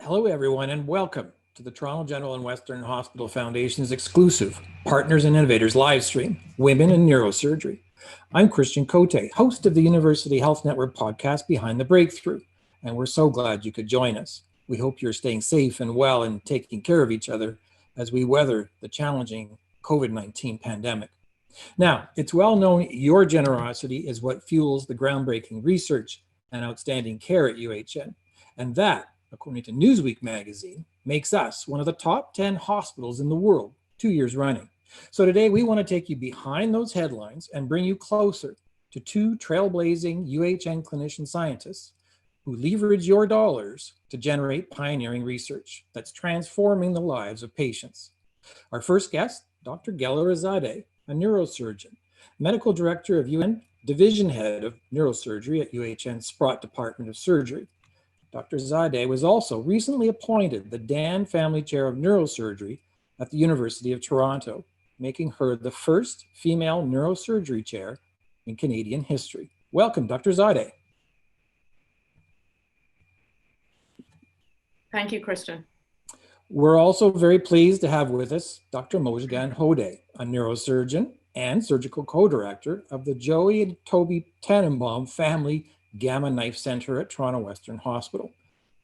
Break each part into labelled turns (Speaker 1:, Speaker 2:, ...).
Speaker 1: Hello, everyone, and welcome to the Toronto General and Western Hospital Foundation's exclusive Partners and Innovators live stream, Women in Neurosurgery. I'm Christian Cote, host of the University Health Network podcast, Behind the Breakthrough, and we're so glad you could join us. We hope you're staying safe and well and taking care of each other as we weather the challenging COVID-19 pandemic. Now, it's well known your generosity is what fuels the groundbreaking research and outstanding care at UHN, and that, according to Newsweek magazine, makes us one of the top 10 hospitals in the world 2 years running. So today we want to take you behind those headlines and bring you closer to two trailblazing UHN clinician scientists who leverage your dollars to generate pioneering research that's transforming the lives of patients. Our first guest, Dr. Gelareh Zadeh, a neurosurgeon, medical director of UN, division head of neurosurgery at UHN's Sprott Department of Surgery. Dr. Zadeh was also recently appointed the Dan Family Chair of Neurosurgery at the University of Toronto, making her the first female neurosurgery chair in Canadian history. Welcome, Dr. Zadeh.
Speaker 2: Thank you, Christian.
Speaker 1: We're also very pleased to have with us Dr. Mojgan Hodaie, a neurosurgeon and surgical co-director of the Joey and Toby Tanenbaum Family Gamma Knife Center at Toronto Western Hospital.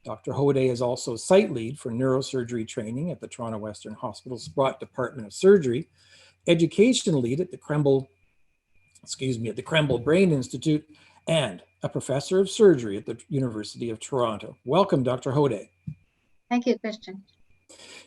Speaker 1: Dr. Hoday is also site lead for neurosurgery training at the Toronto Western Hospital Sprott Department of Surgery, education lead at the Krembil Brain Institute, and a professor of surgery at the University of Toronto. Welcome, Dr. Hoday.
Speaker 3: Thank you, Christian.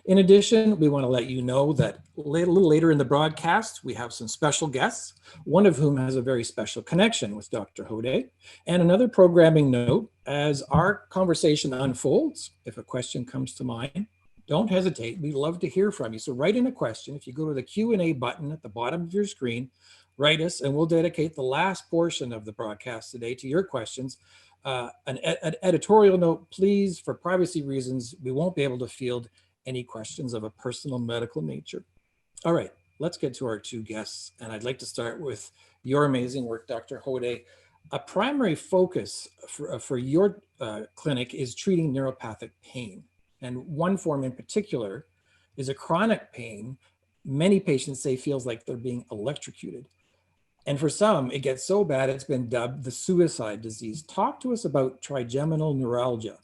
Speaker 1: In addition, we want to let you know that a little later in the broadcast, we have some special guests, one of whom has a very special connection with Dr. Hoday. And another programming note, as our conversation unfolds, if a question comes to mind, don't hesitate. We'd love to hear from you. So write in a question. If you go to the Q&A button at the bottom of your screen, write us, and we'll dedicate the last portion of the broadcast today to your questions. An editorial note, please, for privacy reasons, we won't be able to field any questions of a personal medical nature. All right, let's get to our two guests. And I'd like to start with your amazing work, Dr. Hoday. A primary focus for your clinic is treating neuropathic pain. And one form in particular is a chronic pain. Many patients say feels like they're being electrocuted. And for some, it gets so bad, it's been dubbed the suicide disease. Talk to us about trigeminal neuralgia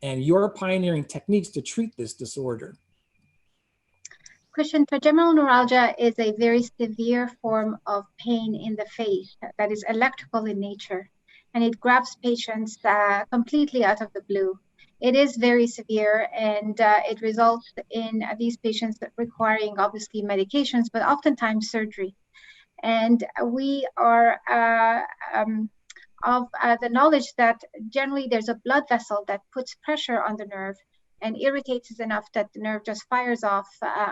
Speaker 1: and your pioneering techniques to treat this disorder.
Speaker 3: Christian, trigeminal neuralgia is a very severe form of pain in the face that is electrical in nature, and it grabs patients completely out of the blue. It is very severe, and it results in these patients requiring obviously medications, but oftentimes surgery. And we are of the knowledge that generally there's a blood vessel that puts pressure on the nerve and irritates it enough that the nerve just fires off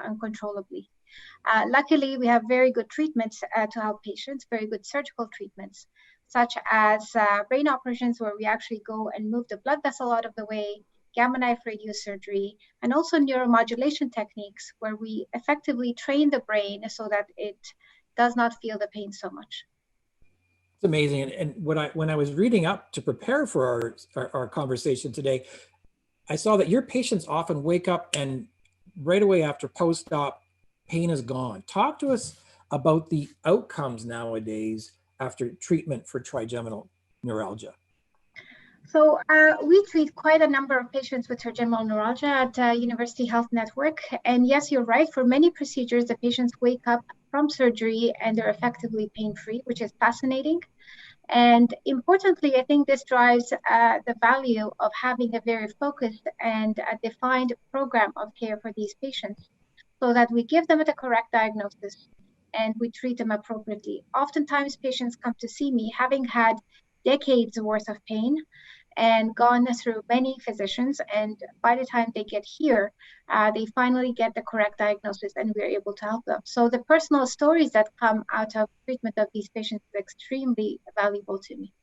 Speaker 3: uncontrollably. Luckily, we have very good treatments to help patients, very good surgical treatments, such as brain operations where we actually go and move the blood vessel out of the way, gamma knife radiosurgery, and also neuromodulation techniques where we effectively train the brain so that it does not feel the pain so much.
Speaker 1: It's amazing. And when I was reading up to prepare for our conversation today, I saw that your patients often wake up and right away after post-op, pain is gone. Talk to us about the outcomes nowadays after treatment for trigeminal neuralgia.
Speaker 3: So we treat quite a number of patients with trigeminal neuralgia at University Health Network. And yes, you're right. For many procedures, the patients wake up from surgery and they're effectively pain-free, which is fascinating. And importantly, I think this drives the value of having a very focused and a defined program of care for these patients so that we give them the correct diagnosis and we treat them appropriately. Oftentimes, patients come to see me having had decades worth of pain and gone through many physicians, and by the time they get here, they finally get the correct diagnosis and we're able to help them. So the personal stories that come out of treatment of these patients is extremely valuable to me.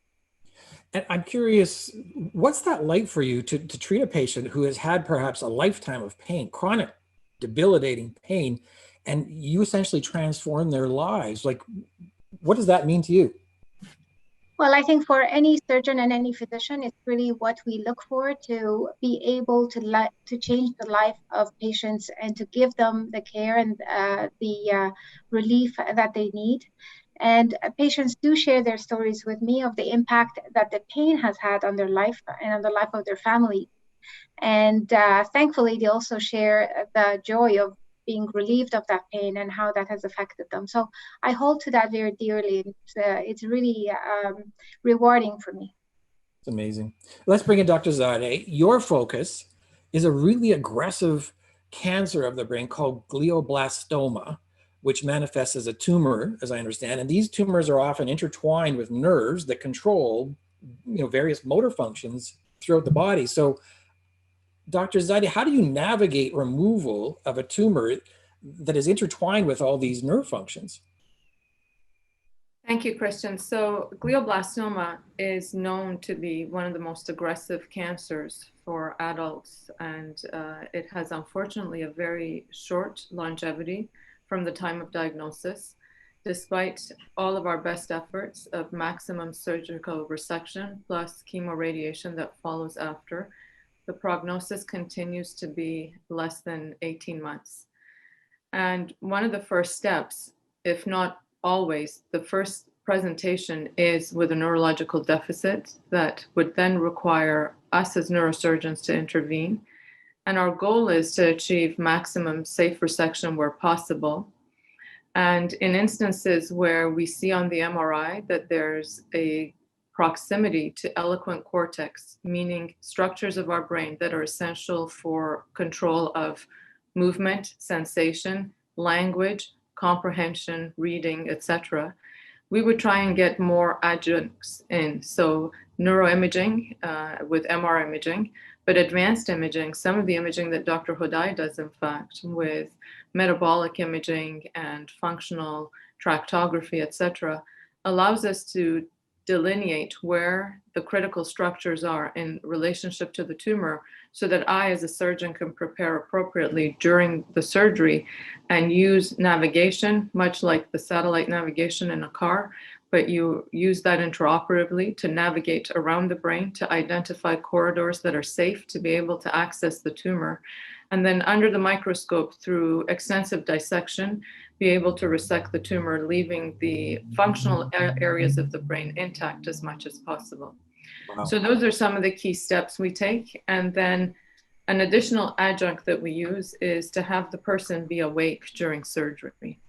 Speaker 1: And I'm curious, what's that like for you to treat a patient who has had perhaps a lifetime of pain, chronic, debilitating pain, and you essentially transform their lives? Like, what does that mean to you?
Speaker 3: Well, I think for any surgeon and any physician, it's really what we look for to be able to change the life of patients and to give them the care and the relief that they need. And patients do share their stories with me of the impact that the pain has had on their life and on the life of their family. And thankfully, they also share the joy of being relieved of that pain and how that has affected them. So I hold to that very dearly. It's really rewarding for me.
Speaker 1: It's amazing. Let's bring in Dr. Zadeh. Your focus is a really aggressive cancer of the brain called glioblastoma, which manifests as a tumor, as I understand. And these tumors are often intertwined with nerves that control, various motor functions throughout the body. So, Dr. Zadeh, how do you navigate removal of a tumor that is intertwined with all these nerve functions?
Speaker 2: Thank you, Christian. So glioblastoma is known to be one of the most aggressive cancers for adults, and it has unfortunately a very short longevity from the time of diagnosis. Despite all of our best efforts of maximum surgical resection plus chemoradiation that follows after, the prognosis continues to be less than 18 months. And one of the first steps, if not always, the first presentation is with a neurological deficit that would then require us as neurosurgeons to intervene. And our goal is to achieve maximum safe resection where possible. And in instances where we see on the MRI that there's a proximity to eloquent cortex, meaning structures of our brain that are essential for control of movement, sensation, language, comprehension, reading, etc., we would try and get more adjuncts in. So neuroimaging with MR imaging, but advanced imaging, some of the imaging that Dr. Hoday does, in fact, with metabolic imaging and functional tractography, etc., allows us to delineate where the critical structures are in relationship to the tumor, so that I, as a surgeon, can prepare appropriately during the surgery and use navigation, much like the satellite navigation in a car, but you use that intraoperatively to navigate around the brain to identify corridors that are safe to be able to access the tumor. And then under the microscope, through extensive dissection, be able to resect the tumor, leaving the functional areas of the brain intact as much as possible. Wow. So those are some of the key steps we take. And then an additional adjunct that we use is to have the person be awake during surgery.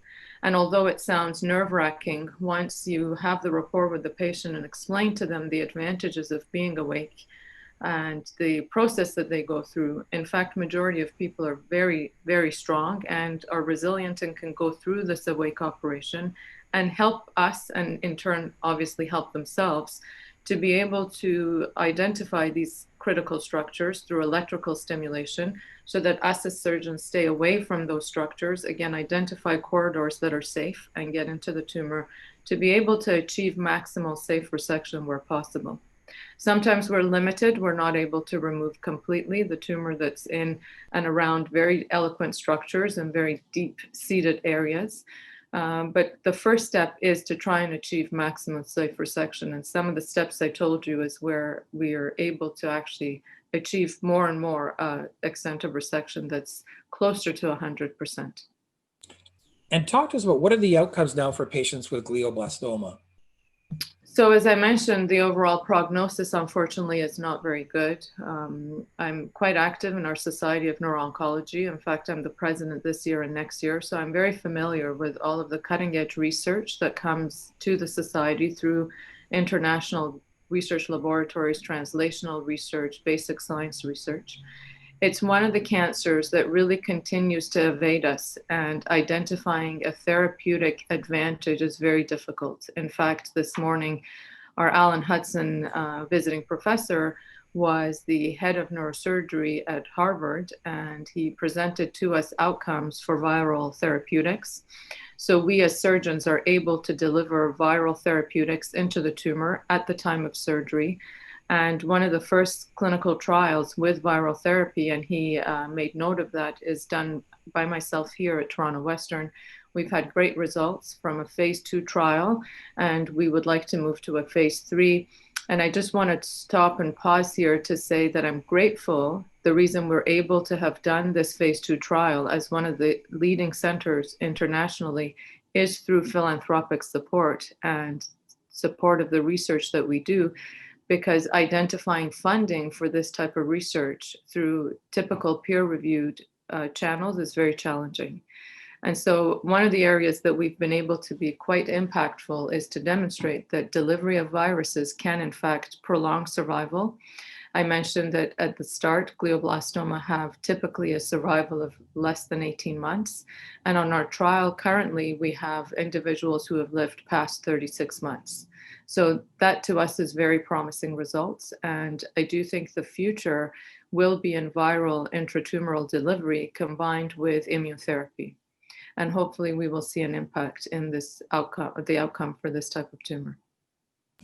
Speaker 2: And although it sounds nerve-wracking, once you have the rapport with the patient and explain to them the advantages of being awake and the process that they go through, in fact, majority of people are very, very strong and are resilient and can go through this awake operation and help us, and in turn, obviously help themselves, to be able to identify these critical structures through electrical stimulation, so that us as surgeons stay away from those structures, again, identify corridors that are safe and get into the tumor to be able to achieve maximal safe resection where possible. Sometimes we're limited, we're not able to remove completely the tumor that's in and around very eloquent structures and very deep-seated areas. But the first step is to try and achieve maximum safe resection. And some of the steps I told you is where we are able to actually achieve more and more extent of resection that's closer to 100%.
Speaker 1: And talk to us about what are the outcomes now for patients with glioblastoma?
Speaker 2: So as I mentioned, the overall prognosis, unfortunately, is not very good. I'm quite active in our Society of Neuro-Oncology. In fact, I'm the president this year and next year. So I'm very familiar with all of the cutting edge research that comes to the society through international research laboratories, translational research, basic science research. It's one of the cancers that really continues to evade us, and identifying a therapeutic advantage is very difficult. In fact, this morning, our Alan Hudson visiting professor was the head of neurosurgery at Harvard, and he presented to us outcomes for viral therapeutics. So we as surgeons are able to deliver viral therapeutics into the tumor at the time of surgery. And one of the first clinical trials with viral therapy, and he made note of that, is done by myself here at Toronto Western, We've had great results from a phase 2 trial, and we would like to move to a phase 3. And I just want to stop and pause here to say that I'm grateful. The reason we're able to have done this phase 2 trial as one of the leading centers internationally is through philanthropic support and support of the research that we do, because identifying funding for this type of research through typical peer-reviewed channels is very challenging. And so one of the areas that we've been able to be quite impactful is to demonstrate that delivery of viruses can in fact prolong survival. I mentioned that at the start, glioblastoma have typically a survival of less than 18 months. And on our trial currently, we have individuals who have lived past 36 months. So that to us is very promising results. And I do think the future will be in viral intratumoral delivery combined with immunotherapy. And hopefully we will see an impact in this outcome, the outcome for this type of tumor.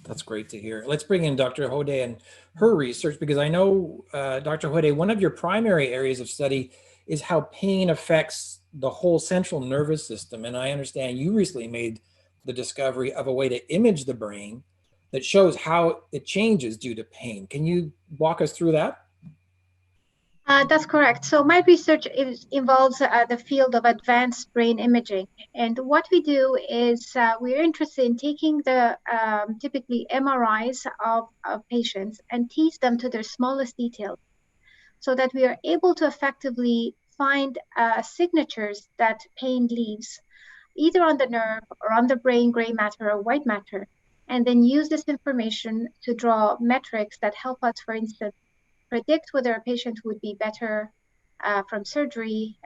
Speaker 1: That's great to hear. Let's bring in Dr. Hoday and her research, because I know, Dr. Hoday, one of your primary areas of study is how pain affects the whole central nervous system. And I understand you recently made the discovery of a way to image the brain that shows how it changes due to pain. Can you walk us through that?
Speaker 3: That's correct. So my research involves the field of advanced brain imaging. And what we do is we're interested in taking the typically MRIs of patients and tease them to their smallest details so that we are able to effectively find signatures that pain leaves, either on the nerve or on the brain gray matter or white matter, and then use this information to draw metrics that help us, for instance, predict whether a patient would be better from surgery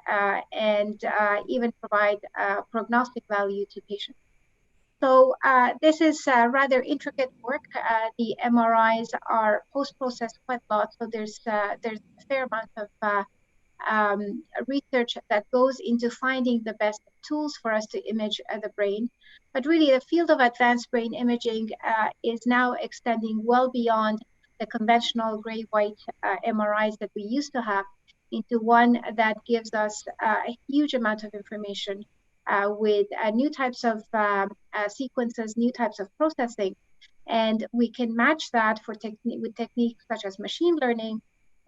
Speaker 3: and even provide prognostic value to patients. So this is rather intricate work. The MRIs are post-processed quite a lot, so there's a fair amount of research that goes into finding the best tools for us to image the brain. But really, the field of advanced brain imaging is now extending well beyond the conventional gray-white MRIs that we used to have into one that gives us a huge amount of information with new types of sequences, new types of processing. And we can match that with techniques such as machine learning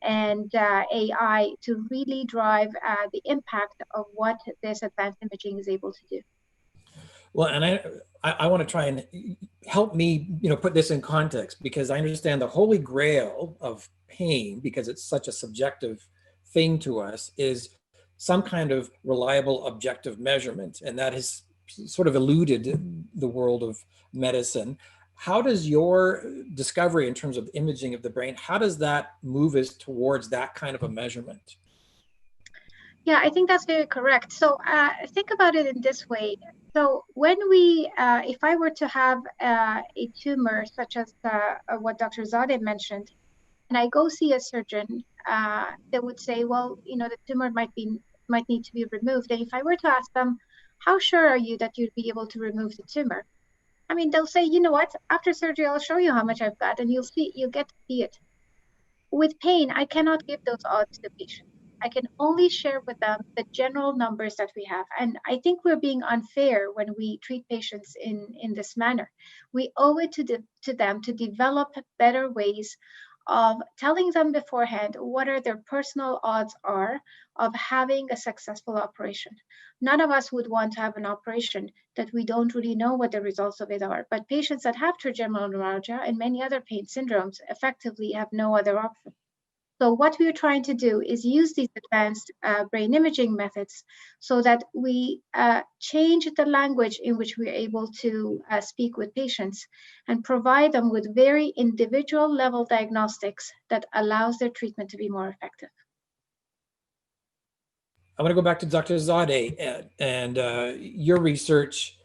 Speaker 3: and AI to really drive the impact of what this advanced imaging is able to do.
Speaker 1: Well, and I want to try and help me, put this in context, because I understand the holy grail of pain, because it's such a subjective thing to us, is some kind of reliable objective measurement. And that has sort of eluded the world of medicine. How does your discovery in terms of imaging of the brain, how does that move us towards that kind of a measurement?
Speaker 3: Yeah, I think that's very correct. So think about it in this way. So when we, if I were to have a tumor such as what Dr. Zadeh mentioned, and I go see a surgeon, they would say, well, the tumor might need to be removed. And if I were to ask them, how sure are you that you'd be able to remove the tumor? I mean, they'll say, you know what, after surgery, I'll show you how much I've got, and you'll get to see it. With pain, I cannot give those odds to patients. I can only share with them the general numbers that we have. And I think we're being unfair when we treat patients in this manner. We owe it to them to develop better ways of telling them beforehand what are their personal odds are of having a successful operation. None of us would want to have an operation that we don't really know what the results of it are. But patients that have trigeminal neuralgia and many other pain syndromes effectively have no other option. So what we're trying to do is use these advanced brain imaging methods so that we change the language in which we're able to speak with patients and provide them with very individual level diagnostics that allows their treatment to be more effective.
Speaker 1: I want to go back to Dr. Zadeh and your research.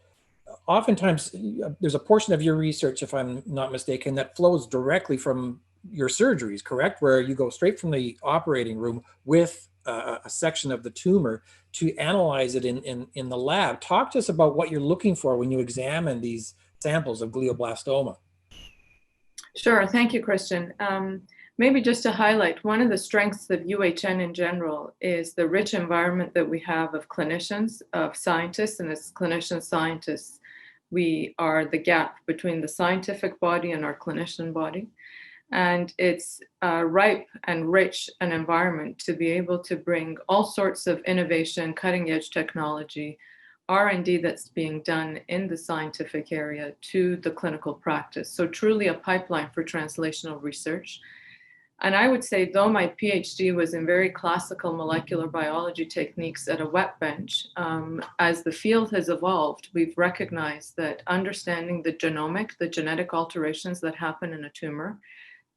Speaker 1: Oftentimes, there's a portion of your research, if I'm not mistaken, that flows directly from your surgeries, correct? Where you go straight from the operating room with a section of the tumor to analyze it in the lab. Talk to us about what you're looking for when you examine these samples of glioblastoma.
Speaker 2: Sure, thank you, Christian. Maybe just to highlight, one of the strengths of UHN in general is the rich environment that we have of clinicians, of scientists, and as clinician scientists, we are the gap between the scientific body and our clinician body. And it's ripe and rich an environment to be able to bring all sorts of innovation, cutting edge technology, R&D that's being done in the scientific area to the clinical practice. So truly a pipeline for translational research. And I would say, though my PhD was in very classical molecular biology techniques at a wet bench, as the field has evolved, we've recognized that understanding the genomic, the genetic alterations that happen in a tumor,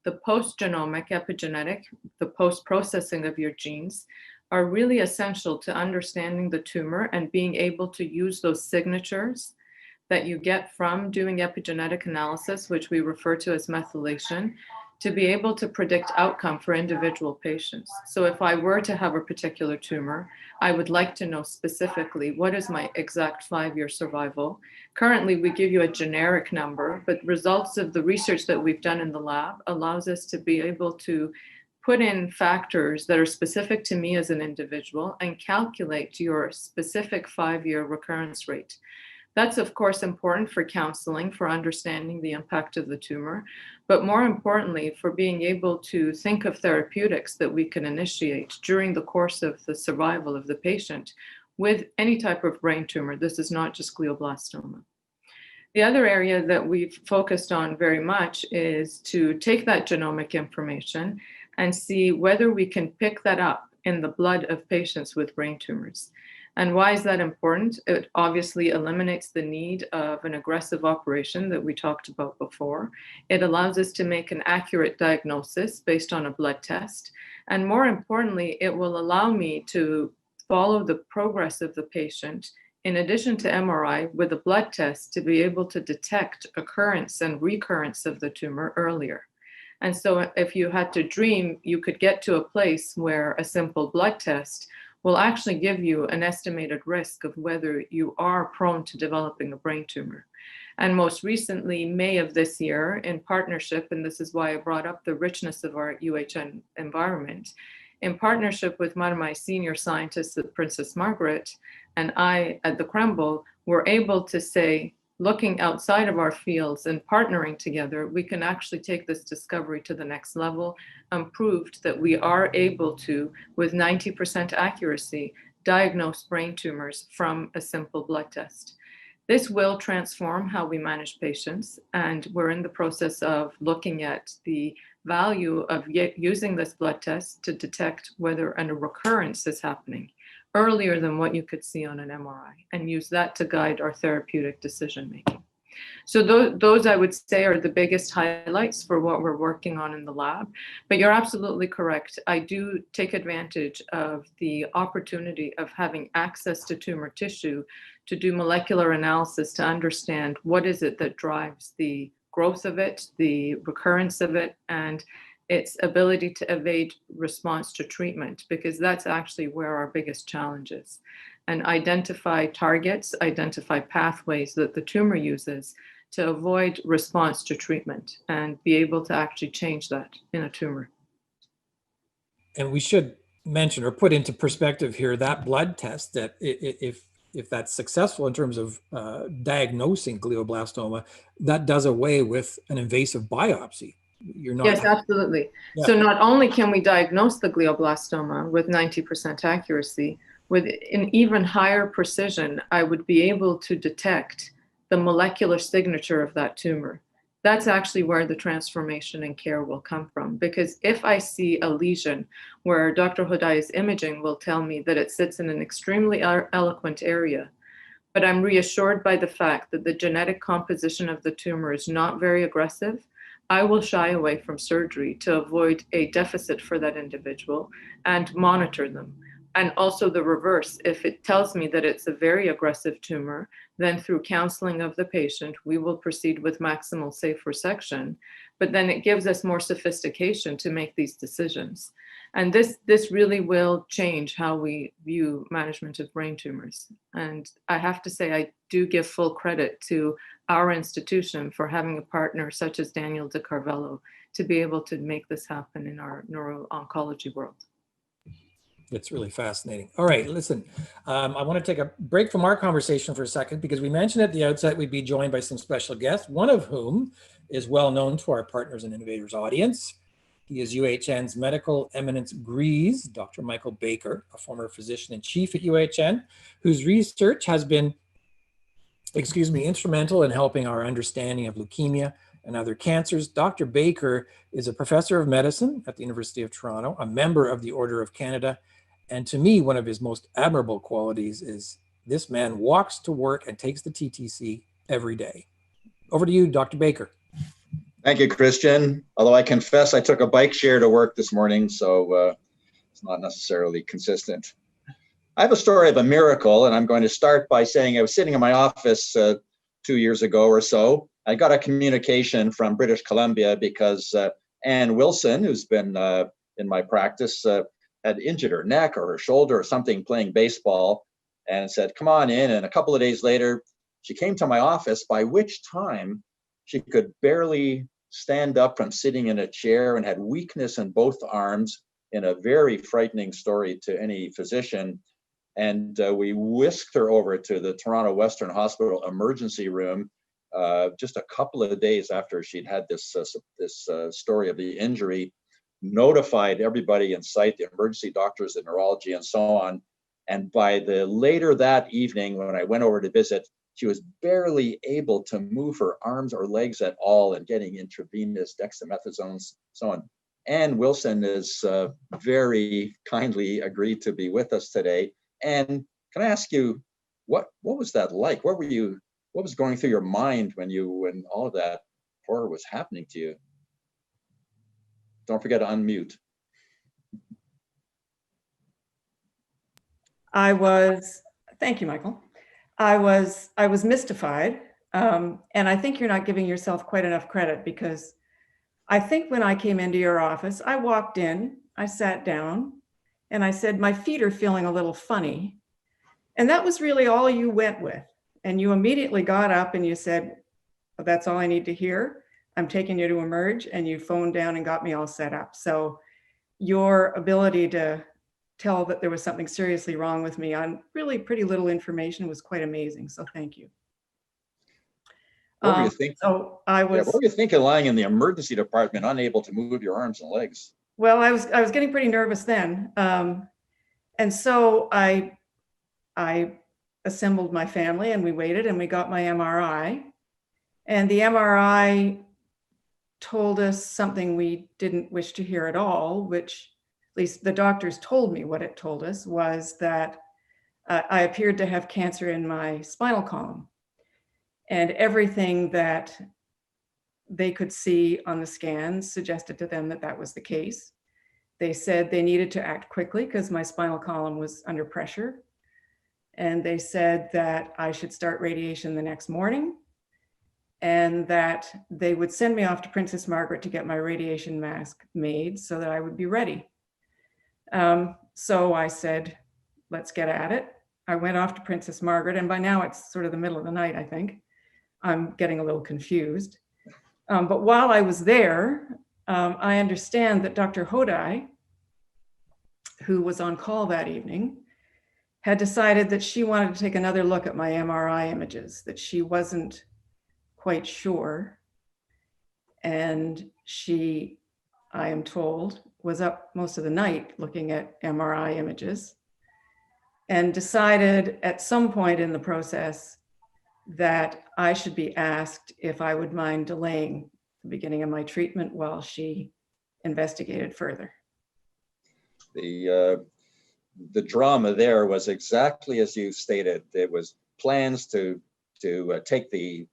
Speaker 2: the post-genomic epigenetic, the post-processing of your genes, are really essential to understanding the tumor and being able to use those signatures that you get from doing epigenetic analysis, which we refer to as methylation, to be able to predict outcome for individual patients. So if I were to have a particular tumor, I would like to know specifically what is my exact 5-year survival. Currently, we give you a generic number, but results of the research that we've done in the lab allows us to be able to put in factors that are specific to me as an individual and calculate your specific 5-year recurrence rate. That's, of course, important for counseling, for understanding the impact of the tumor, but more importantly, for being able to think of therapeutics that we can initiate during the course of the survival of the patient with any type of brain tumor. This is not just glioblastoma. The other area that we've focused on very much is to take that genomic information and see whether we can pick that up in the blood of patients with brain tumors. And why is that important? It obviously eliminates the need of an aggressive operation that we talked about before. It allows us to make an accurate diagnosis based on a blood test. And more importantly, it will allow me to follow the progress of the patient in addition to MRI with a blood test to be able to detect occurrence and recurrence of the tumor earlier. And so if you had to dream, you could get to a place where a simple blood test will actually give you an estimated risk of whether you are prone to developing a brain tumor. And most recently, May of this year, in partnership, and this is why I brought up the richness of our UHN environment, in partnership with one of my senior scientists at Princess Margaret and I at the Krembil, were able to say, looking outside of our fields and partnering together, we can actually take this discovery to the next level and proved that we are able to, with 90% accuracy, diagnose brain tumors from a simple blood test. This will transform how we manage patients, and we're in the process of looking at the value of using this blood test to detect whether a recurrence is happening earlier than what you could see on an MRI, and use that to guide our therapeutic decision making. So those I would say are the biggest highlights for what we're working on in the lab. But you're absolutely correct. I do take advantage of the opportunity of having access to tumor tissue to do molecular analysis to understand what is it that drives the growth of it, the recurrence of it, and its ability to evade response to treatment, because that's actually where our biggest challenge is. And identify targets, identify pathways that the tumor uses to avoid response to treatment and be able to actually change that in a tumor.
Speaker 1: And we should mention or put into perspective here that blood test, that if that's successful in terms of diagnosing glioblastoma, that does away with an invasive biopsy. You're not.
Speaker 2: Yes, absolutely. Yeah. So not only can we diagnose the glioblastoma with 90% accuracy, with an even higher precision, I would be able to detect the molecular signature of that tumor. That's actually where the transformation in care will come from. Because if I see a lesion where Dr. Hodai's imaging will tell me that it sits in an extremely eloquent area, but I'm reassured by the fact that the genetic composition of the tumor is not very aggressive, I will shy away from surgery to avoid a deficit for that individual and monitor them. And also the reverse, if it tells me that it's a very aggressive tumor, then through counseling of the patient, we will proceed with maximal safe resection, but then it gives us more sophistication to make these decisions. And this really will change how we view management of brain tumors. And I have to say, I do give full credit to our institution for having a partner such as Daniel de Carvalho to be able to make this happen in our neuro-oncology world.
Speaker 1: It's really fascinating. All right, listen, I want to take a break from our conversation for a second because we mentioned at the outset we'd be joined by some special guests, one of whom is well known to our Partners and Innovators audience. He is UHN's Medical Eminence Grease, Dr. Michael Baker, a former physician-in-chief at UHN, whose research has been, instrumental in helping our understanding of leukemia and other cancers. Dr. Baker is a professor of medicine at the University of Toronto, a member of the Order of Canada, and to me, one of his most admirable qualities is this man walks to work and takes the TTC every day. Over to you, Dr. Baker.
Speaker 4: Thank you, Christian. Although I confess I took a bike share to work this morning, so it's not necessarily consistent. I have a story of a miracle, and I'm going to start by saying I was sitting in my office 2 years ago or so. I got a communication from British Columbia because Ann Wilson, who's been in my practice, had injured her neck or her shoulder or something playing baseball, and said, come on in. And a couple of days later, she came to my office, by which time she could barely stand up from sitting in a chair and had weakness in both arms, in a very frightening story to any physician. And we whisked her over to the Toronto Western Hospital emergency room just a couple of days after she'd had this story of the injury, notified everybody in sight, the emergency doctors, the neurology, and so on. And by the later that evening, when I went over to visit, she was barely able to move her arms or legs at all and getting intravenous dexamethasone, so on. Ann Wilson is very kindly agreed to be with us today. And can I ask you, what was that like? What was going through your mind when all of that horror was happening to you? Don't forget to unmute.
Speaker 5: Thank you, Michael. I was mystified. And I think you're not giving yourself quite enough credit, because I think when I came into your office, I walked in, I sat down, and I said, my feet are feeling a little funny. And that was really all you went with. And you immediately got up and you said, well, that's all I need to hear. I'm taking you to Emerge, and you phoned down and got me all set up. So your ability to tell that there was something seriously wrong with me on really pretty little information was quite amazing. So thank you.
Speaker 4: What were you thinking?
Speaker 5: So
Speaker 4: what were you thinking lying in the emergency department, unable to move your arms and legs?
Speaker 5: Well, I was getting pretty nervous then. And so I assembled my family, and we waited, and we got my MRI. And the MRI told us something we didn't wish to hear at all, which at least the doctors told me what it told us was that I appeared to have cancer in my spinal column. And everything that they could see on the scans suggested to them that that was the case. They said they needed to act quickly because my spinal column was under pressure. And they said that I should start radiation the next morning, and that they would send me off to Princess Margaret to get my radiation mask made so that I would be ready. So I said, let's get at it. I went off to Princess Margaret, and by now it's sort of the middle of the night, I think. I'm getting a little confused. But while I was there, I understand that Dr. Hoday, who was on call that evening, had decided that she wanted to take another look at my MRI images, that she wasn't quite sure. And she, I am told, was up most of the night looking at MRI images, and decided at some point in the process that I should be asked if I would mind delaying the beginning of my treatment while she investigated further.
Speaker 4: The drama there was exactly as you stated. There was plans to take the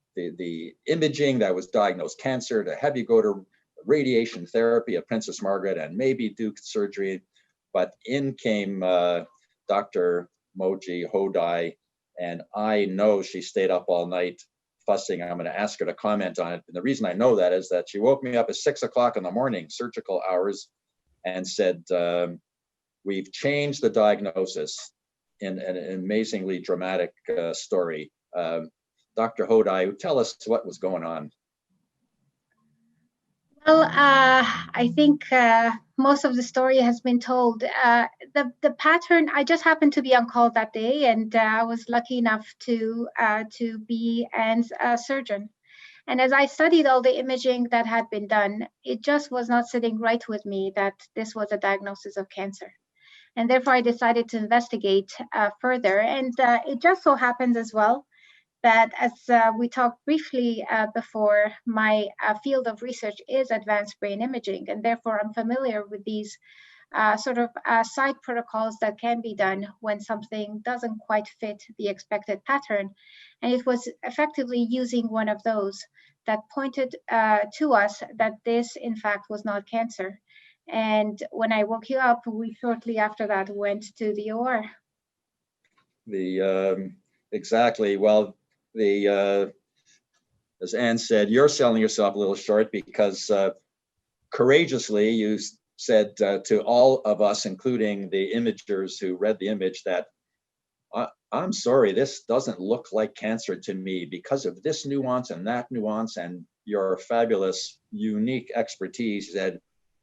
Speaker 4: imaging that was diagnosed cancer, to have you go to radiation therapy at Princess Margaret and maybe do surgery. But in came Dr. Mojgan Hodaie, and I know she stayed up all night fussing. I'm going to ask her to comment on it. And the reason I know that is that she woke me up at 6 o'clock in the morning, surgical hours, and said, we've changed the diagnosis in an amazingly dramatic story. Dr. Hoday, tell us what was going on.
Speaker 3: Well, I think most of the story has been told. The pattern, I just happened to be on call that day, and I was lucky enough to be a surgeon. And as I studied all the imaging that had been done, it just was not sitting right with me that this was a diagnosis of cancer. And therefore, I decided to investigate further. And it just so happens as well that, as we talked briefly before, my field of research is advanced brain imaging. And therefore, I'm familiar with these side protocols that can be done when something doesn't quite fit the expected pattern. And it was effectively using one of those that pointed to us that this, in fact, was not cancer. And when I woke you up, we shortly after that went to the OR.
Speaker 4: Exactly. Well, as Anne said, you're selling yourself a little short because courageously you said to all of us, including the imagers who read the image, that I'm sorry, this doesn't look like cancer to me because of this nuance and that nuance, and your fabulous, unique expertise said,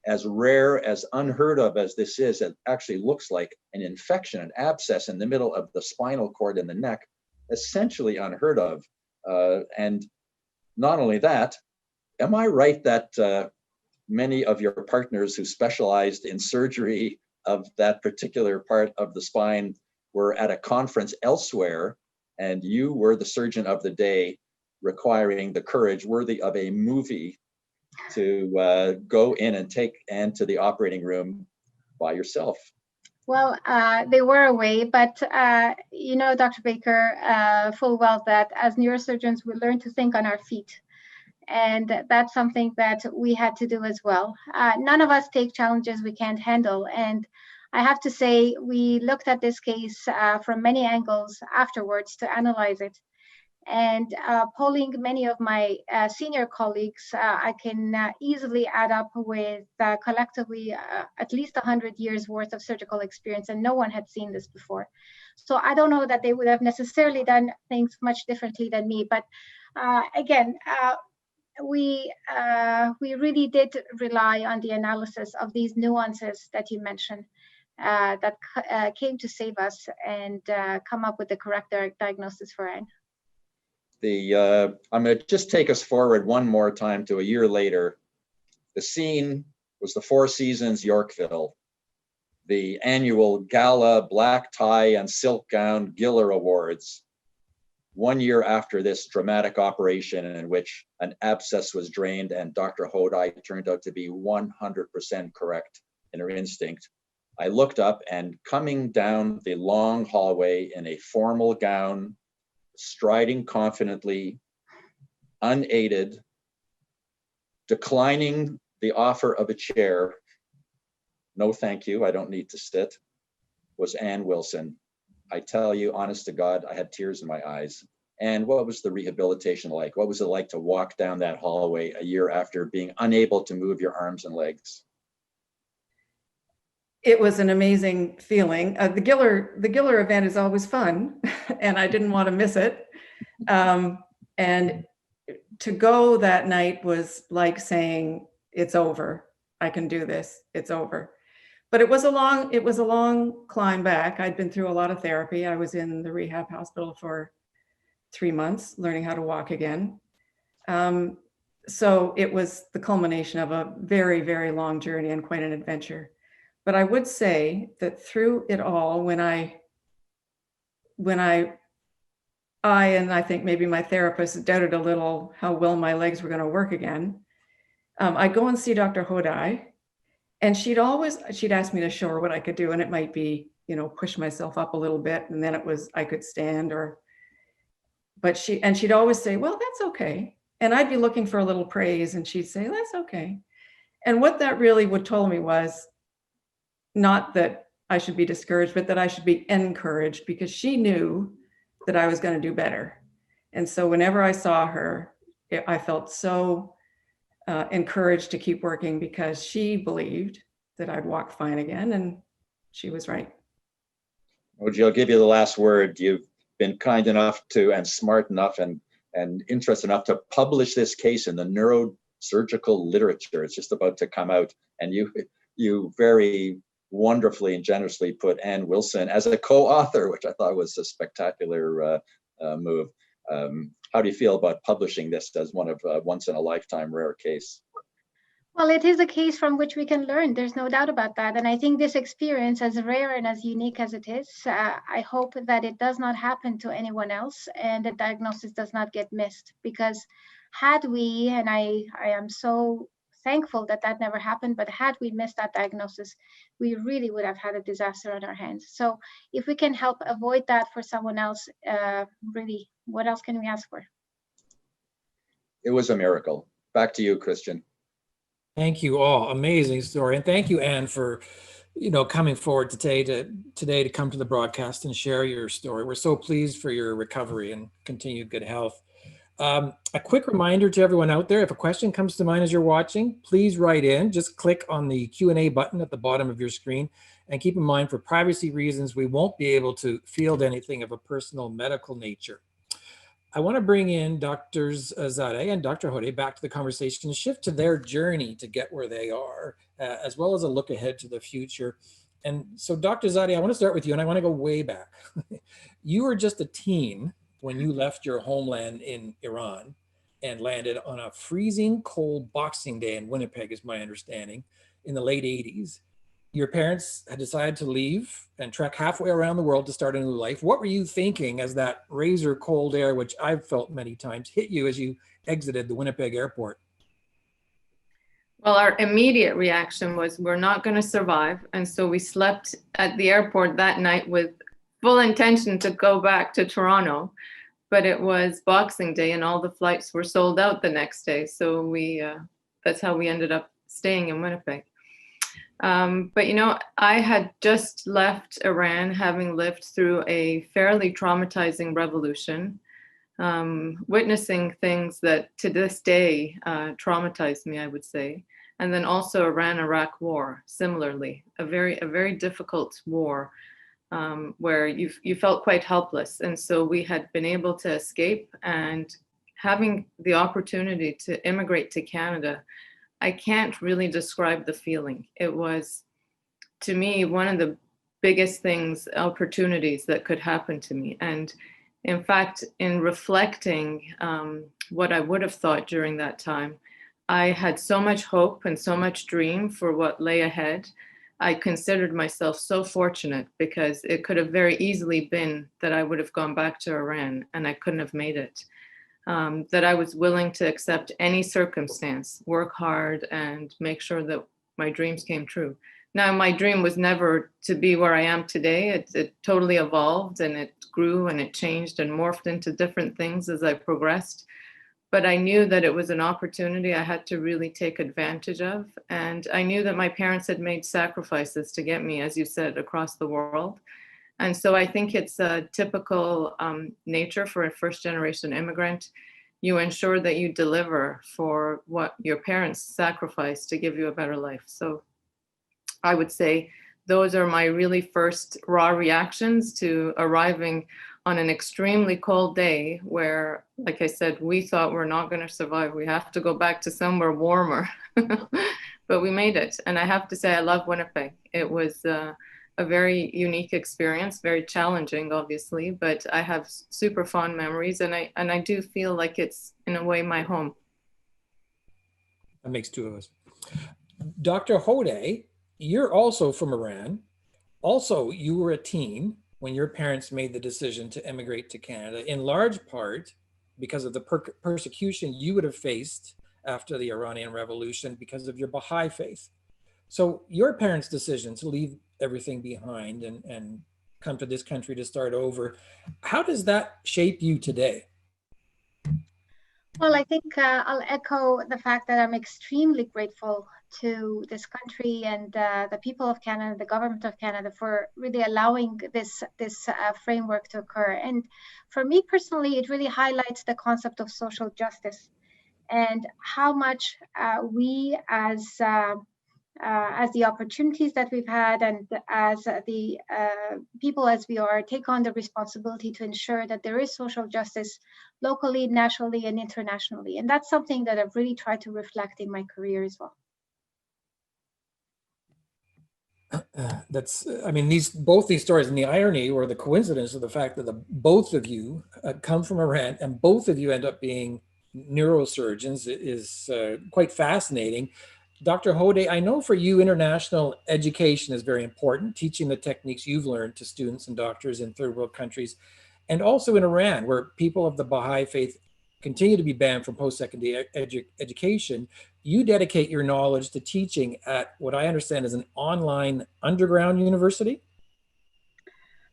Speaker 4: as rare, as unheard of as this is, it actually looks like an infection, an abscess in the middle of the spinal cord in the neck, essentially unheard of. And not only that, am I right that many of your partners who specialized in surgery of that particular part of the spine were at a conference elsewhere, and you were the surgeon of the day, requiring the courage worthy of a movie to go in and take Anne to the operating room by yourself?
Speaker 3: Well, they were away, but you know, Dr. Baker, full well that as neurosurgeons, we learn to think on our feet. And that's something that we had to do as well. None of us take challenges we can't handle. And I have to say, we looked at this case from many angles afterwards to analyze it. And polling many of my senior colleagues, I can easily add up with collectively at least 100 years worth of surgical experience, and no one had seen this before. So I don't know that they would have necessarily done things much differently than me. But again, we really did rely on the analysis of these nuances that you mentioned that came to save us and come up with the correct diagnosis for Anne.
Speaker 4: I'm going to just take us forward one more time to a year later. The scene was the Four Seasons Yorkville, the annual gala black tie and silk gown Giller Awards. 1 year after this dramatic operation in which an abscess was drained and Dr. Hoday turned out to be 100% correct in her instinct, I looked up, and coming down the long hallway in a formal gown, striding confidently, unaided, declining the offer of a chair, no thank you, I don't need to sit, was Anne Wilson. I tell you, honest to God, I had tears in my eyes. And what was the rehabilitation like? What was it like to walk down that hallway a year after being unable to move your arms and legs?
Speaker 5: It was an amazing feeling. The Giller event is always fun, and I didn't want to miss it. And to go that night was like saying, "It's over. I can do this. It's over." But it was a long climb back. I'd been through a lot of therapy. I was in the rehab hospital for 3 months, learning how to walk again. So it was the culmination of a very, very long journey and quite an adventure. But I would say that through it all, when I and I think maybe my therapist doubted a little how well my legs were going to work again, I'd go and see Dr. Hoday, and she'd ask me to show her what I could do, and it might be, push myself up a little bit, and then it was I could stand, but she'd always say, "Well, that's okay," and I'd be looking for a little praise, and she'd say, "That's okay." And what that really would tell me was not that I should be discouraged, but that I should be encouraged, because she knew that I was going to do better. And so whenever I saw her, I felt so encouraged to keep working, because she believed that I'd walk fine again, and she was right.
Speaker 4: Oji, I'll give you the last word. You've been kind enough to, and smart enough, and interested enough to publish this case in the neurosurgical literature. It's just about to come out, and you very wonderfully and generously put Ann Wilson as a co-author, which I thought was a spectacular move. How do you feel about publishing this as one of once in a lifetime rare case?
Speaker 3: Well, it is a case from which we can learn. There's no doubt about that. And I think this experience, as rare and as unique as it is, I hope that it does not happen to anyone else and the diagnosis does not get missed. Because had we, and I am so thankful that that never happened, but had we missed that diagnosis, we really would have had a disaster on our hands. So if we can help avoid that for someone else, really, what else can we ask for?
Speaker 4: It was a miracle. Back to you, Christian.
Speaker 1: Thank you all. Amazing story. And thank you, Anne, for coming forward today to come to the broadcast and share your story. We're so pleased for your recovery and continued good health. A quick reminder to everyone out there, if a question comes to mind as you're watching, please write in. Just click on the Q&A button at the bottom of your screen. And keep in mind, for privacy reasons, we won't be able to field anything of a personal medical nature. I want to bring in Drs. Zadeh and Dr. Hoday back to the conversation and shift to their journey to get where they are, as well as a look ahead to the future. And so, Dr. Zadeh, I want to start with you, and I want to go way back. You were just a teen when you left your homeland in Iran and landed on a freezing cold Boxing Day in Winnipeg, is my understanding, in the late 80s. Your parents had decided to leave and trek halfway around the world to start a new life. What were you thinking as that razor cold air, which I've felt many times, hit you as you exited the Winnipeg airport?
Speaker 2: Well, our immediate reaction was we're not going to survive. And so we slept at the airport that night with full intention to go back to Toronto. But it was Boxing Day and all the flights were sold out the next day. So that's how we ended up staying in Winnipeg. But I had just left Iran, having lived through a fairly traumatizing revolution, witnessing things that to this day traumatized me, I would say. And then also Iran-Iraq war, similarly, a very difficult war where you felt quite helpless. And so we had been able to escape, and having the opportunity to immigrate to Canada, I can't really describe the feeling. It was, to me, one of the biggest opportunities that could happen to me. And in fact, in reflecting what I would have thought during that time, I had so much hope and so much dream for what lay ahead. I considered myself so fortunate because it could have very easily been that I would have gone back to Iran and I couldn't have made it. That I was willing to accept any circumstance, work hard, and make sure that my dreams came true. Now, my dream was never to be where I am today. It totally evolved, and it grew and it changed and morphed into different things as I progressed. But I knew that it was an opportunity I had to really take advantage of. And I knew that my parents had made sacrifices to get me, as you said, across the world. And so I think it's a typical nature for a first-generation immigrant. You ensure that you deliver for what your parents sacrificed to give you a better life. So I would say those are my really first raw reactions to arriving on an extremely cold day where, like I said, we thought we're not going to survive. We have to go back to somewhere warmer. But we made it. And I have to say, I love Winnipeg. It was a very unique experience, very challenging, obviously, but I have super fond memories, and I do feel like it's, in a way, my home.
Speaker 1: That makes two of us. Dr. Hoday, you're also from Iran. Also, you were a teen when your parents made the decision to immigrate to Canada, in large part because of the persecution you would have faced after the Iranian Revolution because of your Baha'i faith. So your parents' decision to leave everything behind and come to this country to start over, how does that shape you today?
Speaker 3: Well, I think I'll echo the fact that I'm extremely grateful to this country and the people of Canada, the government of Canada, for really allowing this framework to occur. And for me personally, it really highlights the concept of social justice and how much we as as the opportunities that we've had and as the people as we are take on the responsibility to ensure that there is social justice locally, nationally, and internationally. And that's something that I've really tried to reflect in my career as well.
Speaker 1: I mean, both these stories, and the irony or the coincidence of the fact that both of you come from Iran and both of you end up being neurosurgeons is quite fascinating. Dr. Hoday, I know for you, international education is very important, teaching the techniques you've learned to students and doctors in third world countries, and also in Iran, where people of the Baha'i faith continue to be banned from post-secondary education. You dedicate your knowledge to teaching at what I understand is an online underground university?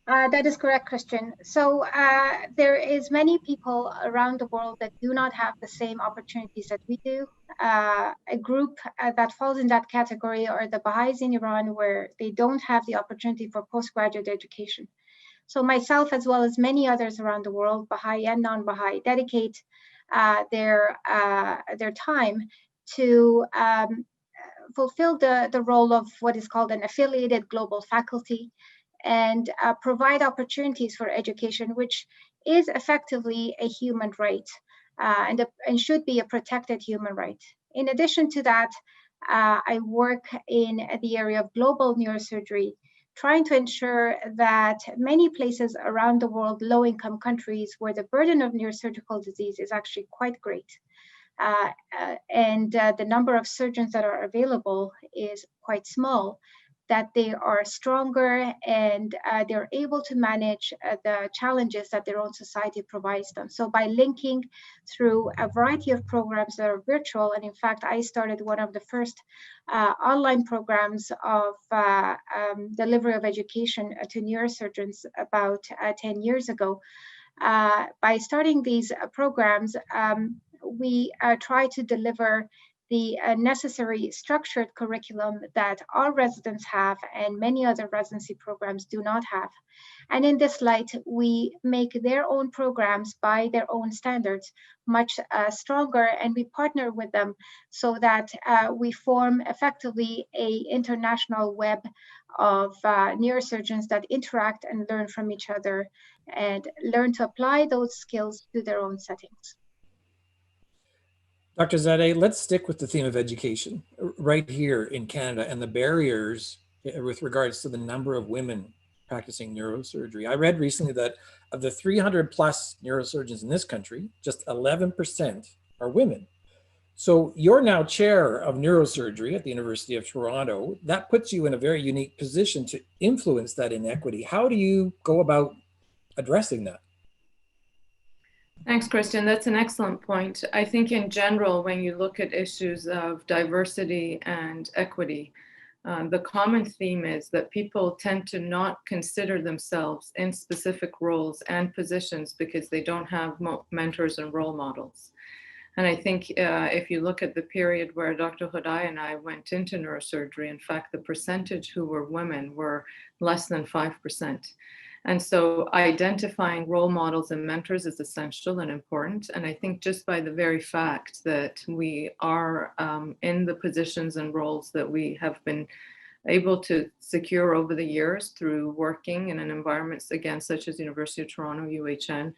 Speaker 3: That is correct, Christian. So there is many people around the world that do not have the same opportunities that we do. A group that falls in that category are the Baha'is in Iran, where they don't have the opportunity for postgraduate education. So myself, as well as many others around the world, Baha'i and non-Baha'i, dedicate their time to fulfill the role of what is called an affiliated global faculty, and provide opportunities for education, which is effectively a human right and should be a protected human right. In addition to that, I work in the area of global neurosurgery, trying to ensure that many places around the world, low-income countries, where the burden of neurosurgical disease is actually quite great, and the number of surgeons that are available is quite small, that they are stronger and they're able to manage the challenges that their own society provides them. So by linking through a variety of programs that are virtual, and in fact, I started one of the first online programs of delivery of education to neurosurgeons about 10 years ago. By starting these programs, we try to deliver the necessary structured curriculum that our residents have and many other residency programs do not have. And in this light, we make their own programs by their own standards much stronger, and we partner with them so that we form effectively an international web of neurosurgeons that interact and learn from each other and learn to apply those skills to their own settings.
Speaker 1: Dr. Zadeh, let's stick with the theme of education right here in Canada and the barriers with regards to the number of women practicing neurosurgery. I read recently that of the 300 plus neurosurgeons in this country, just 11% are women. So you're now chair of neurosurgery at the University of Toronto. That puts you in a very unique position to influence that inequity. How do you go about addressing that?
Speaker 2: Thanks, Christian. That's an excellent point. I think in general, when you look at issues of diversity and equity, the common theme is that people tend to not consider themselves in specific roles and positions because they don't have mentors and role models. And I think if you look at the period where Dr. Hoday and I went into neurosurgery, in fact, the percentage who were women were less than 5%. And so identifying role models and mentors is essential and important. And I think just by the very fact that we are in the positions and roles that we have been able to secure over the years through working in an environment, again, such as University of Toronto, UHN,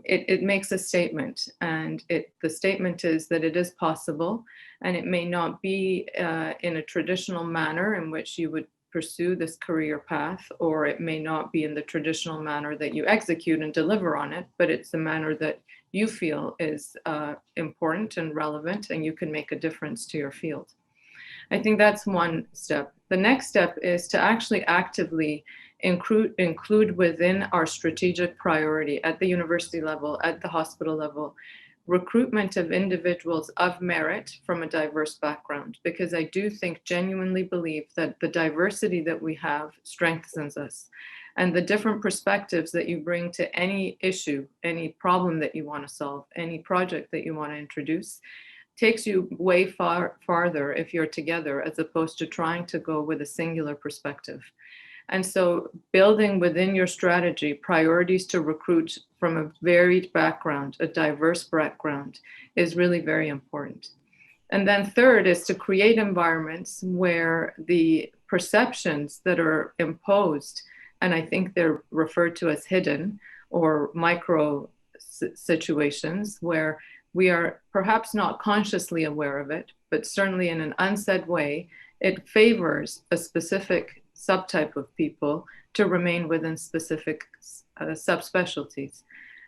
Speaker 2: it makes a statement. And the statement is that it is possible, and it may not be in a traditional manner in which you would pursue this career path, or it may not be in the traditional manner that you execute and deliver on it, but it's the manner that you feel is important and relevant, and you can make a difference to your field. I think that's one step. The next step is to actually actively include within our strategic priority at the university level, at the hospital level, recruitment of individuals of merit from a diverse background, because I do genuinely believe that the diversity that we have strengthens us, and the different perspectives that you bring to any issue, any problem that you want to solve, any project that you want to introduce, takes you way farther if you're together, as opposed to trying to go with a singular perspective. And so building within your strategy priorities to recruit from a varied background, a diverse background, is really very important. And then third is to create environments where the perceptions that are imposed, and I think they're referred to as hidden or micro situations, where we are perhaps not consciously aware of it, but certainly in an unsaid way, it favors a specific subtype of people to remain within specific subspecialties.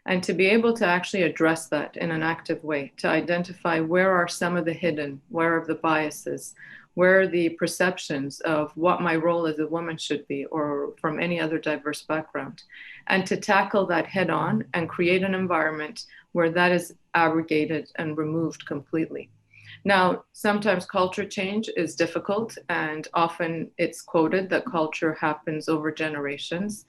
Speaker 2: And to be able to actually address that in an active way, to identify where are some of the hidden, where are the biases, where are the perceptions of what my role as a woman should be, or from any other diverse background, and to tackle that head on and create an environment where that is abrogated and removed completely. Now, sometimes culture change is difficult, and often it's quoted that culture happens over generations.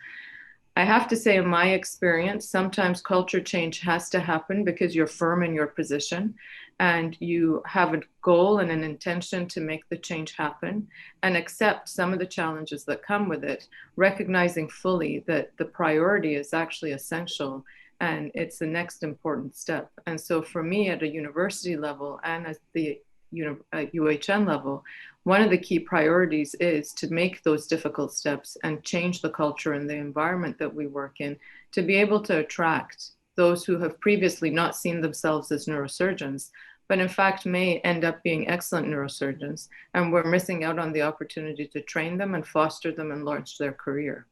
Speaker 2: I have to say, in my experience, sometimes culture change has to happen because you're firm in your position and you have a goal and an intention to make the change happen and accept some of the challenges that come with it, recognizing fully that the priority is actually essential and it's the next important step. And so for me at a university level and at the UHN level, one of the key priorities is to make those difficult steps and change the culture and the environment that we work in to be able to attract those who have previously not seen themselves as neurosurgeons, but in fact may end up being excellent neurosurgeons, and we're missing out on the opportunity to train them and foster them and launch their career.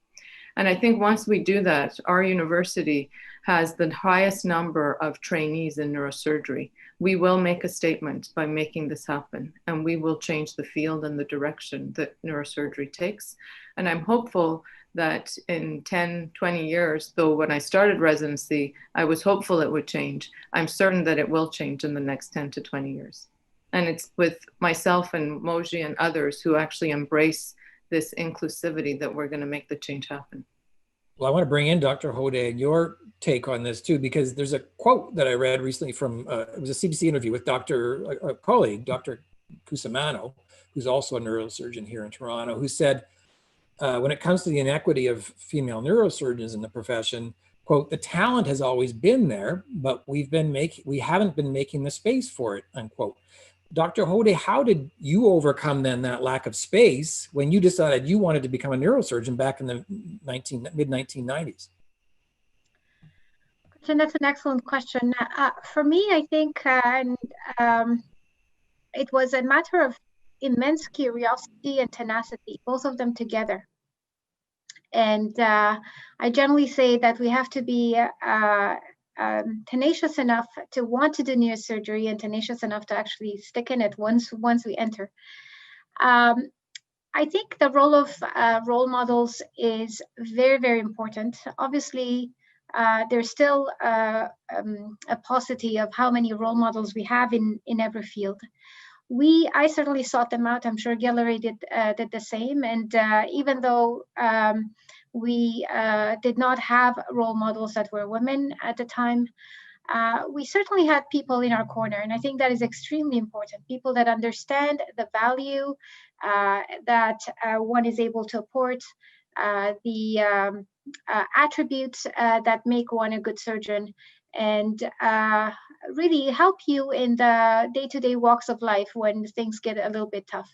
Speaker 2: And I think once we do that, our university has the highest number of trainees in neurosurgery. We will make a statement by making this happen, and we will change the field and the direction that neurosurgery takes. And I'm hopeful that in 10, 20 years, though when I started residency, I was hopeful it would change, I'm certain that it will change in the next 10 to 20 years. And it's with myself and Moji and others who actually embrace this inclusivity that we're going to make the change happen.
Speaker 1: Well, I want to bring in Dr. Hoday and your take on this too, because there's a quote that I read recently from, it was a CBC interview with a colleague, Dr. Cusimano, who's also a neurosurgeon here in Toronto, who said, when it comes to the inequity of female neurosurgeons in the profession, quote, the talent has always been there, but we haven't been making the space for it, unquote. Dr. Hoday, how did you overcome then that lack of space when you decided you wanted to become a neurosurgeon back in the mid-1990s?
Speaker 3: That's an excellent question. For me, I think it was a matter of immense curiosity and tenacity, both of them together. And I generally say that we have to be tenacious enough to want to do neurosurgery and tenacious enough to actually stick in it once we enter. I think the role of role models is very, very important. Obviously, there's still a paucity of how many role models we have in every field. I certainly sought them out. I'm sure Gelareh did the same. And even though we did not have role models that were women at the time, we certainly had people in our corner. And I think that is extremely important. People that understand the value that one is able to apport, the attributes that make one a good surgeon, and really help you in the day-to-day walks of life when things get a little bit tough.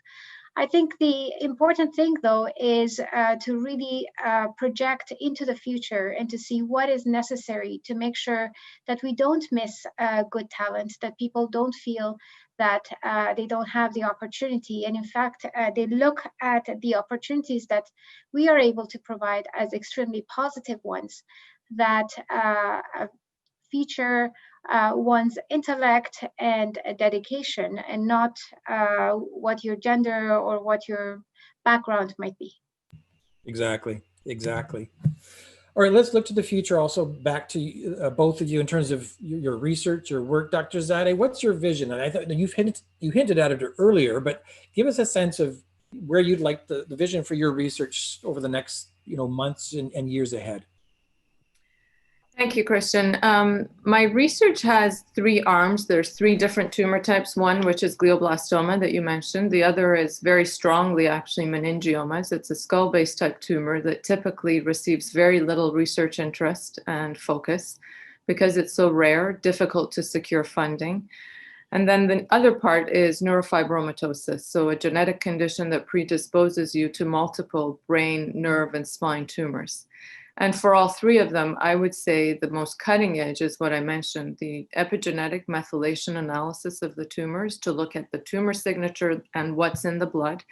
Speaker 3: I think the important thing, though, is to really project into the future and to see what is necessary to make sure that we don't miss good talent, that people don't feel that they don't have the opportunity. And in fact, they look at the opportunities that we are able to provide as extremely positive ones that feature one's intellect and dedication, and not what your gender or what your background might be.
Speaker 1: Exactly. All right, let's look to the future. Also, back to both of you in terms of your research, your work, Dr. Zadeh. What's your vision? And I thought you hinted at it earlier, but give us a sense of where you'd like the vision for your research over the next months and years ahead.
Speaker 2: Thank you, Christian. My research has three arms. There's three different tumor types. One, which is glioblastoma that you mentioned. The other is very strongly actually meningiomas. It's a skull-based type tumor that typically receives very little research interest and focus because it's so rare, difficult to secure funding. And then the other part is neurofibromatosis, so a genetic condition that predisposes you to multiple brain, nerve, and spine tumors. And for all three of them, I would say the most cutting edge is what I mentioned, the epigenetic methylation analysis of the tumors to look at the tumor signature and what's in the blood,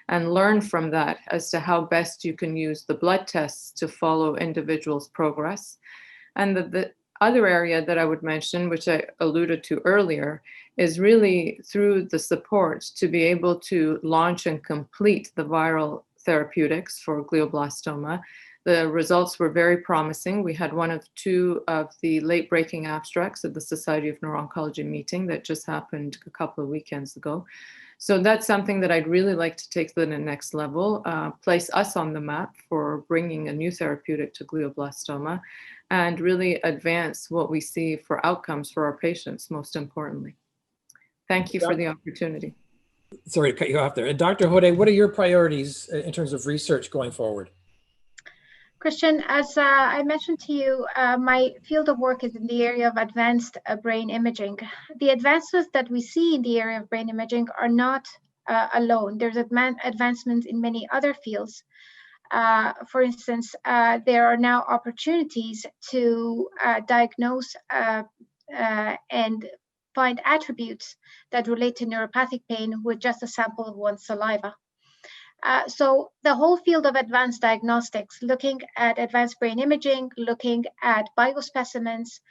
Speaker 2: and learn from that as to how best you can use the blood tests to follow individuals' progress. And the other area that I would mention, which I alluded to earlier, is really through the support to be able to launch and complete the viral therapeutics for glioblastoma. The results were very promising. We had one of two of the late-breaking abstracts at the Society of Neuro-Oncology meeting that just happened a couple of weekends ago. So that's something that I'd really like to take to the next level, place us on the map for bringing a new therapeutic to glioblastoma, and really advance what we see for outcomes for our patients, most importantly. Thank you for the opportunity.
Speaker 1: Sorry to cut you off there. And Dr. Hoday, what are your priorities in terms of research going forward?
Speaker 3: Christian, as I mentioned to you, my field of work is in the area of advanced brain imaging. The advancements that we see in the area of brain imaging are not alone. There's advancements in many other fields. For instance, there are now opportunities to diagnose and find attributes that relate to neuropathic pain with just a sample of one's saliva. So the whole field of advanced diagnostics, looking at advanced brain imaging, looking at biospecimens,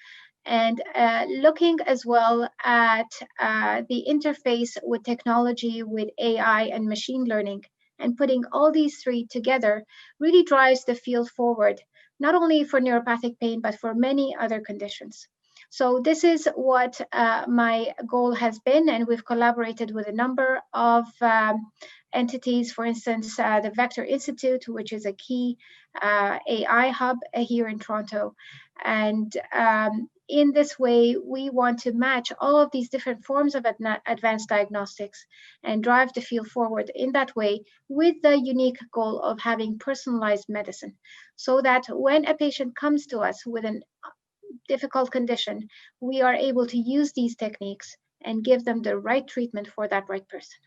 Speaker 3: and looking as well at the interface with technology, with AI and machine learning, and putting all these three together really drives the field forward, not only for neuropathic pain, but for many other conditions. So this is what my goal has been, and we've collaborated with a number of entities, for instance, the Vector Institute, which is a key AI hub here in Toronto. And in this way, we want to match all of these different forms of advanced diagnostics and drive the field forward in that way, with the unique goal of having personalized medicine, so that when a patient comes to us with a difficult condition, we are able to use these techniques and give them the right treatment for that right person.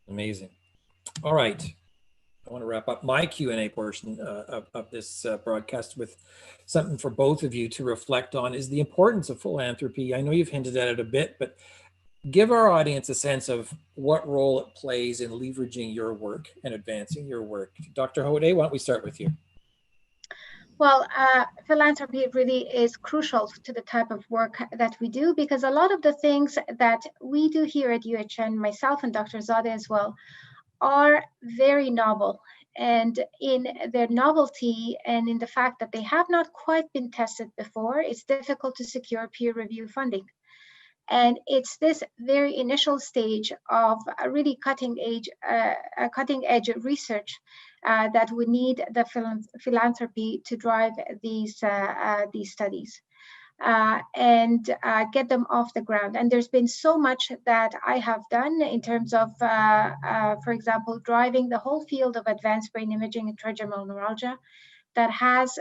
Speaker 1: Amazing. All right. I want to wrap up my Q&A portion of this broadcast with something for both of you to reflect on, is the importance of philanthropy. I know you've hinted at it a bit, but give our audience a sense of what role it plays in leveraging your work and advancing your work. Dr. Hoday, why don't we start with you?
Speaker 3: Well, philanthropy really is crucial to the type of work that we do, because a lot of the things that we do here at UHN, myself and Dr. Zadeh as well, are very novel. And in their novelty and in the fact that they have not quite been tested before, it's difficult to secure peer review funding. And it's this very initial stage of a really cutting edge research that we need the philanthropy to drive these studies and get them off the ground. And there's been so much that I have done in terms of, for example, driving the whole field of advanced brain imaging and trigeminal neuralgia that has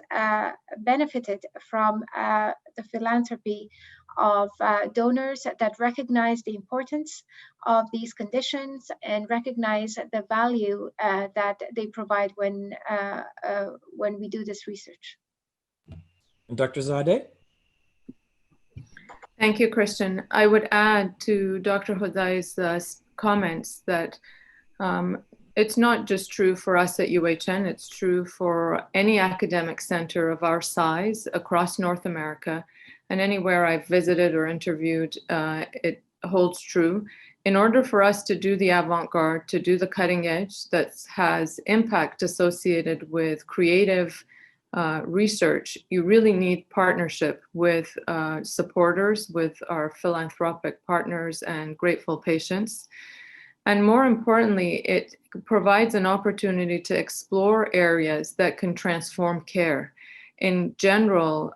Speaker 3: benefited from the philanthropy of donors that recognize the importance of these conditions and recognize the value that they provide when we do this research.
Speaker 1: And Dr. Zadeh?
Speaker 2: Thank you, Christian. I would add to Dr. Hodai's comments that it's not just true for us at UHN, it's true for any academic center of our size across North America, and anywhere I've visited or interviewed, it holds true. In order for us to do the avant-garde, to do the cutting edge that has impact associated with creative research, you really need partnership with supporters, with our philanthropic partners and grateful patients. And more importantly, it provides an opportunity to explore areas that can transform care. In general,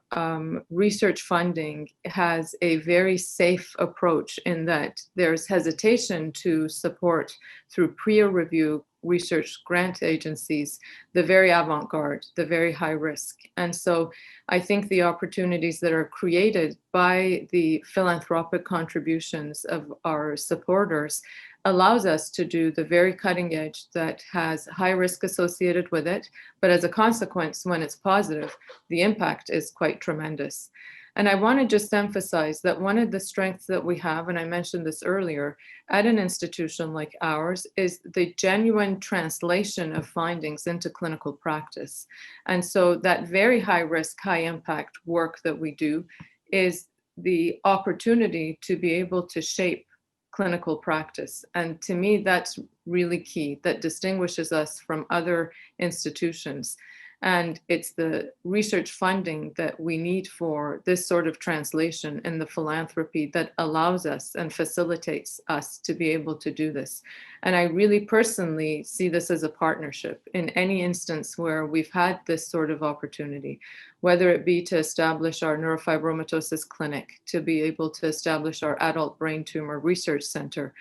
Speaker 2: research funding has a very safe approach in that there's hesitation to support through peer review research grant agencies, the very avant-garde, the very high risk. And so I think the opportunities that are created by the philanthropic contributions of our supporters allows us to do the very cutting edge that has high risk associated with it. But as a consequence, when it's positive, the impact is quite tremendous. And I want to just emphasize that one of the strengths that we have, and I mentioned this earlier, at an institution like ours, is the genuine translation of findings into clinical practice. And so that very high risk, high impact work that we do is the opportunity to be able to shape clinical practice. And to me, that's really key. That distinguishes us from other institutions. And it's the research funding that we need for this sort of translation in the philanthropy that allows us and facilitates us to be able to do this. And I really personally see this as a partnership in any instance where we've had this sort of opportunity, whether it be to establish our neurofibromatosis clinic, to be able to establish our adult brain tumor research center.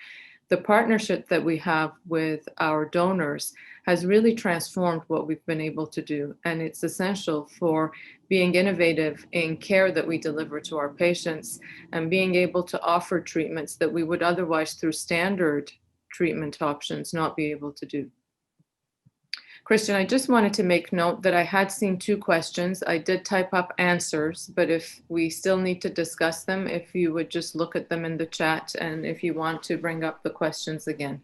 Speaker 2: The partnership that we have with our donors has really transformed what we've been able to do. And it's essential for being innovative in care that we deliver to our patients and being able to offer treatments that we would otherwise, through standard treatment options, not be able to do. Christian, I just wanted to make note that I had seen 2 questions. I did type up answers, but if we still need to discuss them, if you would just look at them in the chat, and if you want to bring up the questions again,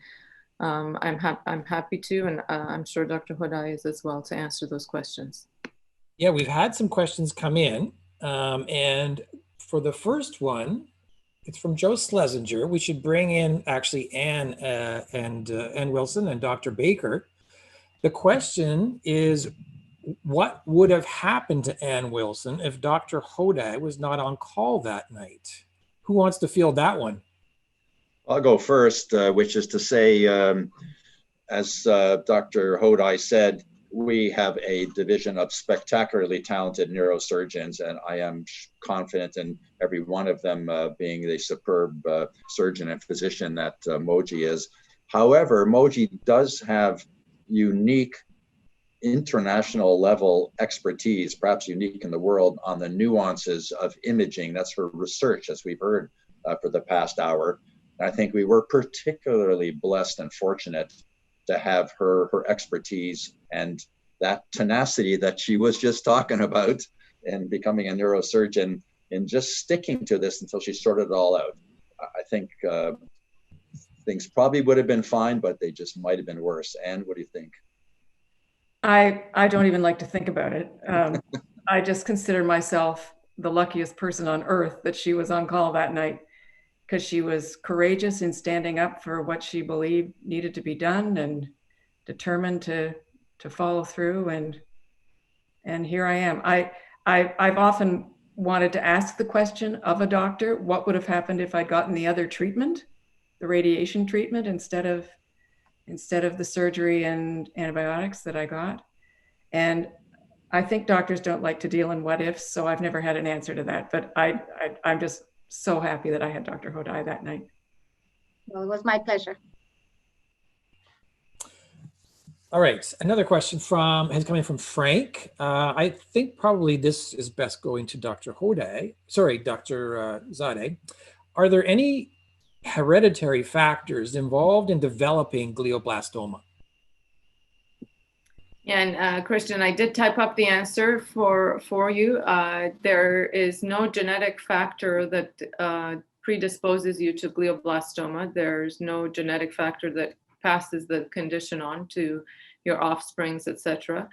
Speaker 2: I'm happy to, and I'm sure Dr. Hoday is as well, to answer those questions.
Speaker 1: Yeah, we've had some questions come in, and for the first one, it's from Joe Schlesinger. We should bring in actually Ann Wilson and Dr. Baker. The question is, what would have happened to Ann Wilson if Dr. Hoday was not on call that night? Who wants to field that one?
Speaker 4: I'll go first, which is to say, as Dr. Hoday said, we have a division of spectacularly talented neurosurgeons, and I am confident in every one of them being the superb surgeon and physician that Moji is. However, Moji does have unique international level expertise, perhaps unique in the world, on the nuances of imaging. That's her research, as we've heard for the past hour. And I think we were particularly blessed and fortunate to have her expertise and that tenacity that she was just talking about in becoming a neurosurgeon and just sticking to this until she sorted it all out. I think things probably would have been fine, but they just might have been worse. Anne, what do you think?
Speaker 5: I don't even like to think about it. I just consider myself the luckiest person on earth that she was on call that night, because she was courageous in standing up for what she believed needed to be done and determined to follow through. And here I am. I've often wanted to ask the question of a doctor, what would have happened if I'd gotten the other treatment, the radiation treatment, instead of the surgery and antibiotics that I got. And I think doctors don't like to deal in what ifs, so I've never had an answer to that. But I'm just so happy that I had Dr. Hoday that night.
Speaker 3: Well, it was my pleasure.
Speaker 1: All right, another question has come in from Frank. I think probably this is best going to Dr. Hoday. Sorry, Dr. Zadeh. Are there any hereditary factors involved in developing glioblastoma?
Speaker 2: Yeah, and Christian, I did type up the answer for you. There is no genetic factor that predisposes you to glioblastoma. There's no genetic factor that passes the condition on to your offsprings, etc.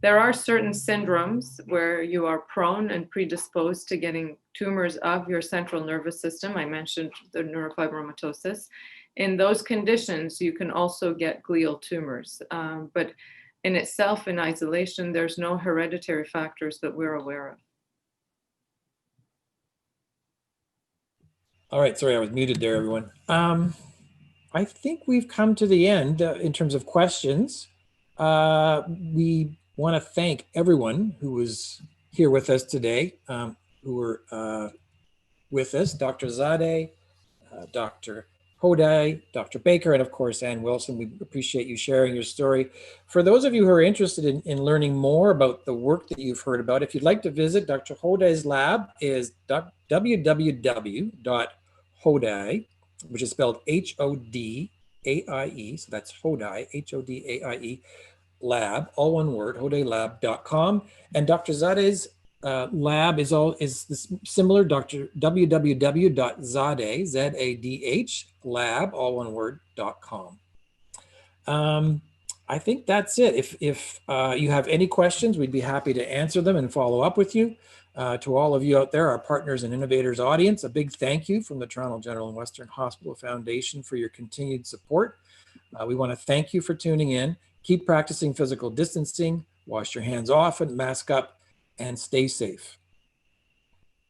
Speaker 2: There are certain syndromes where you are prone and predisposed to getting tumors of your central nervous system. I mentioned the neurofibromatosis. In those conditions, you can also get glial tumors. But in itself, in isolation, there's no hereditary factors that we're aware of.
Speaker 1: All right, sorry, I was muted there, everyone. I think we've come to the end in terms of questions. We want to thank everyone who was here with us today, who were with us, Dr. Zadeh, Dr. Hoday, Dr. Baker, and of course, Ann Wilson. We appreciate you sharing your story. For those of you who are interested in learning more about the work that you've heard about, if you'd like to visit Dr. Hoday's lab is www.hodaie, which is spelled Hodaie, so that's Hodaie, Hodaie lab, all one word, hodaylab.com. And Dr. Zadeh's lab is similar, www.zadeh, Z-A-D-H, lab, all one word.com. I think that's it. If you have any questions, we'd be happy to answer them and follow up with you. To all of you out there, our partners and innovators audience, a big thank you from the Toronto General and Western Hospital Foundation for your continued support. We want to thank you for tuning in. Keep practicing physical distancing, wash your hands often, mask up, and stay safe.